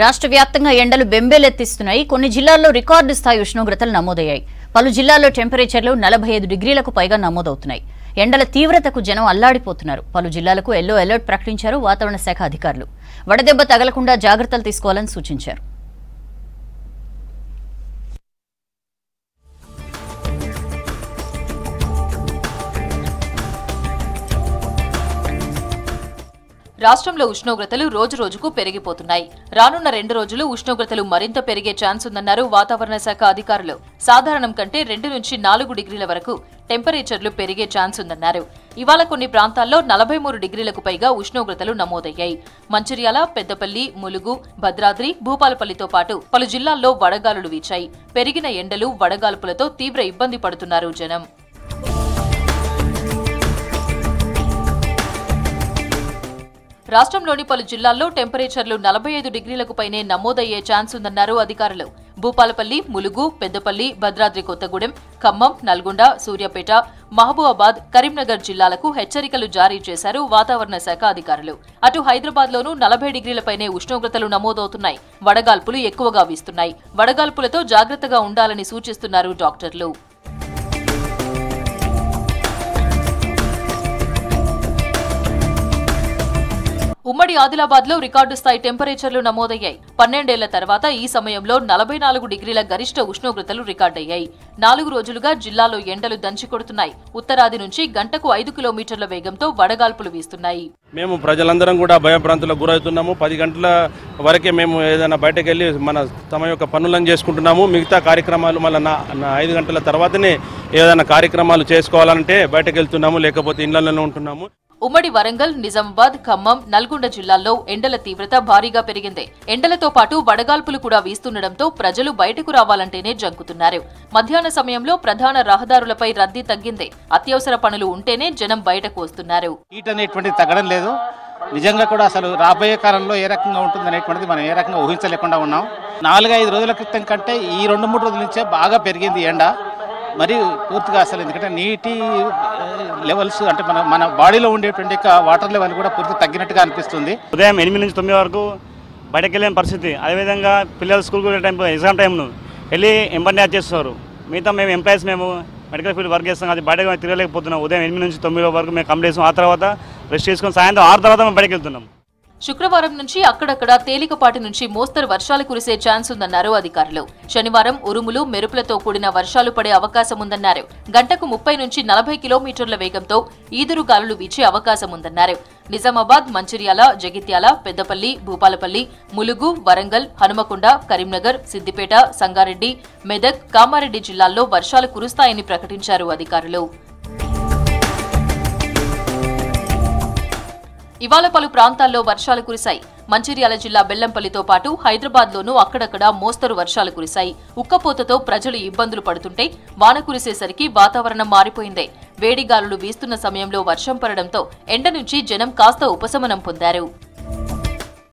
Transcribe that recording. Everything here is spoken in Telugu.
రాష్ట్ర వ్యాప్తంగా ఎండలు బెంబేలెత్తిస్తున్నాయి. కొన్ని జిల్లాల్లో రికార్డు స్థాయి ఉష్ణోగ్రతలు నమోదయ్యాయి. పలు జిల్లాల్లో టెంపరేచర్లు 45 డిగ్రీలకు పైగా నమోదవుతున్నాయి. ఎండల తీవ్రతకు జనం అల్లాడిపోతున్నారు. పలు జిల్లాలకు ఎల్లో అలర్ట్ ప్రకటించారు వాతావరణ శాఖ అధికారులు. వడదెబ్బ తగలకుండా జాగ్రత్తలు తీసుకోవాలని సూచించారు. రాష్ట్రంలో ఉష్ణోగ్రతలు రోజు రోజుకు పెరిగిపోతున్నాయి. రానున్న 2 రోజులు ఉష్ణోగ్రతలు మరింత పెరిగే ఛాన్స్ ఉందన్నారు వాతావరణ శాఖ అధికారులు. సాధారణం కంటే 2 నుంచి 4 డిగ్రీల వరకు టెంపరేచర్లు పెరిగే ఛాన్స్ ఉందన్నారు. ఇవాళ కొన్ని ప్రాంతాల్లో 43 డిగ్రీలకు పైగా ఉష్ణోగ్రతలు నమోదయ్యాయి. మంచిర్యాల, పెద్దపల్లి, ములుగు, భద్రాద్రి, భూపాలపల్లితో పాటు పలు జిల్లాల్లో వడగాలులు వీచాయి. పెరిగిన ఎండలు, వడగాల్పులతో తీవ్ర ఇబ్బంది పడుతున్నారు జనం. రాష్ట్రంలోని పలు జిల్లాల్లో టెంపరేచర్లు 45 డిగ్రీలకు పైనే నమోదయ్యే ఛాన్స్ ఉందన్నారు అధికారులు. భూపాలపల్లి, ములుగు, పెద్దపల్లి, భద్రాద్రి కొత్తగూడెం, ఖమ్మం, నల్గొండ, సూర్యాపేట, మహబూబాబాద్, కరీంనగర్ జిల్లాలకు హెచ్చరికలు జారీ చేశారు వాతావరణ శాఖ అధికారులు. అటు హైదరాబాద్లోనూ 40 డిగ్రీలపైనే ఉష్ణోగ్రతలు నమోదవుతున్నాయి. వడగాల్పులు ఎక్కువగా వీస్తున్నాయి. వడగాల్పులతో జాగ్రత్తగా ఉండాలని సూచిస్తున్నారు డాక్టర్లు. ఉమ్మడి ఆదిలాబాద్ లో రికార్డు స్థాయి టెంపరేచర్లు నమోదయ్యాయి. 12 ఏళ్ల తర్వాత ఈ సమయంలో 44 డిగ్రీల గరిష్ట ఉష్ణోగ్రతలు రికార్డయ్యాయి. 4 రోజులుగా జిల్లాలో ఎండలు దంచికొడుతున్నాయి. ఉత్తరాది నుంచి గంటకు 5 కిలోమీటర్ల వేగంతో వడగాల్పులు వీస్తున్నాయి. మేము ప్రజలందరం కూడా భయభ్రాంతులకు గురవుతున్నాము. 10 గంటల వరకే మేము ఏదైనా బయటకు వెళ్ళి తమ యొక్క పనులను చేసుకుంటున్నాము. మిగతా కార్యక్రమాలు మళ్ళీ 5 గంటల తర్వాతనే ఏదైనా కార్యక్రమాలు చేసుకోవాలంటే బయటకు వెళ్తున్నాము, లేకపోతే ఇళ్లలోనే ఉంటున్నాము. ఉమ్మడి వరంగల్, నిజామాబాద్, ఖమ్మం, నల్గొండ జిల్లాల్లో ఎండల తీవ్రత భారీగా పెరిగింది. ఎండలతో పాటు వడగాల్పులు కూడా వీస్తుండటంతో ప్రజలు బయటకు రావాలంటేనే జంకుతున్నారు. మధ్యాహ్న సమయంలో ప్రధాన రహదారులపై రద్దీ తగ్గింది. అత్యవసర పనులు ఉంటేనే జనం బయటకు వస్తున్నారు. హీట్ అనేటువంటిది తగ్గడం లేదు. నిజంగా కూడా అసలు రాబోయే కాలంలో ఏ రకంగా ఉంటుంది అనేటువంటిది మనం ఏ రకంగా ఊహించలేకుండా ఉన్నాం. 4-5 రోజుల క్రితం కంటే ఈ 2-3 రోజుల నుంచే బాగా పెరిగింది ఎండ. మరి పూర్తిగా అసలు ఎందుకంటే నీటి లెవెల్స్ అంటే మన బాడీలో ఉండేటువంటి వాటర్ లెవెల్ కూడా పూర్తిగా తగ్గినట్టుగా అనిపిస్తుంది. ఉదయం 8 నుంచి 9 వరకు బయటకు వెళ్ళలేని పరిస్థితి. అదేవిధంగా పిల్లలు స్కూల్కి వెళ్ళే టైం, ఎగ్జామ్ టైంను వెళ్ళి ఎంబర్నీ చేస్తారు. మిగతా మేము ఎంప్లాయీస్, మేము మెడికల్ ఫీల్డ్ వర్క్ చేస్తాం. అది బయటకు తిరగలేకపోతున్నాం. ఉదయం 8 నుంచి 9 వరకు మేము కంప్లీట్ చేస్తాం. ఆ తర్వాత రెస్ట్ చేసుకొని సాయంత్రం 6 తర్వాత మేము బయటకు వెళ్తున్నాం. శుక్రవారం నుంచి అక్కడక్కడ తేలికపాటి నుంచి మోస్తరు వర్షాలు కురిసే ఛాన్స్ ఉందన్నారు అధికారులు. శనివారం ఉరుములు, మెరుపులతో కూడిన వర్షాలు పడే అవకాశం ఉందన్నారు. గంటకు 30 నుంచి 40 కిలోమీటర్ల వేగంతో ఈదురుగాలులు వీచే అవకాశం ఉందన్నారు. నిజామాబాద్, మంచిర్యాల, జగిత్యాల, పెద్దపల్లి, భూపాలపల్లి, ములుగు, వరంగల్, హనుమకొండ, కరీంనగర్, సిద్దిపేట, సంగారెడ్డి, మెదక్, కామారెడ్డి జిల్లాల్లో వర్షాలు కురుస్తాయని ప్రకటించారు అధికారులు. ఇవాళ పలు ప్రాంతాల్లో వర్షాలు కురిశాయి. మంచిర్యాల జిల్లా బెల్లంపల్లితో పాటు హైదరాబాద్లోనూ అక్కడక్కడ మోస్తరు వర్షాలు కురిశాయి. ఉక్కపోతతో ప్రజలు ఇబ్బందులు పడుతుంటే వాన కురిసేసరికి వాతావరణం మారిపోయింది. వేడిగాలులు వీస్తున్న సమయంలో వర్షం పడడంతో ఎండ నుంచి జనం కాస్త ఉపశమనం పొందారు.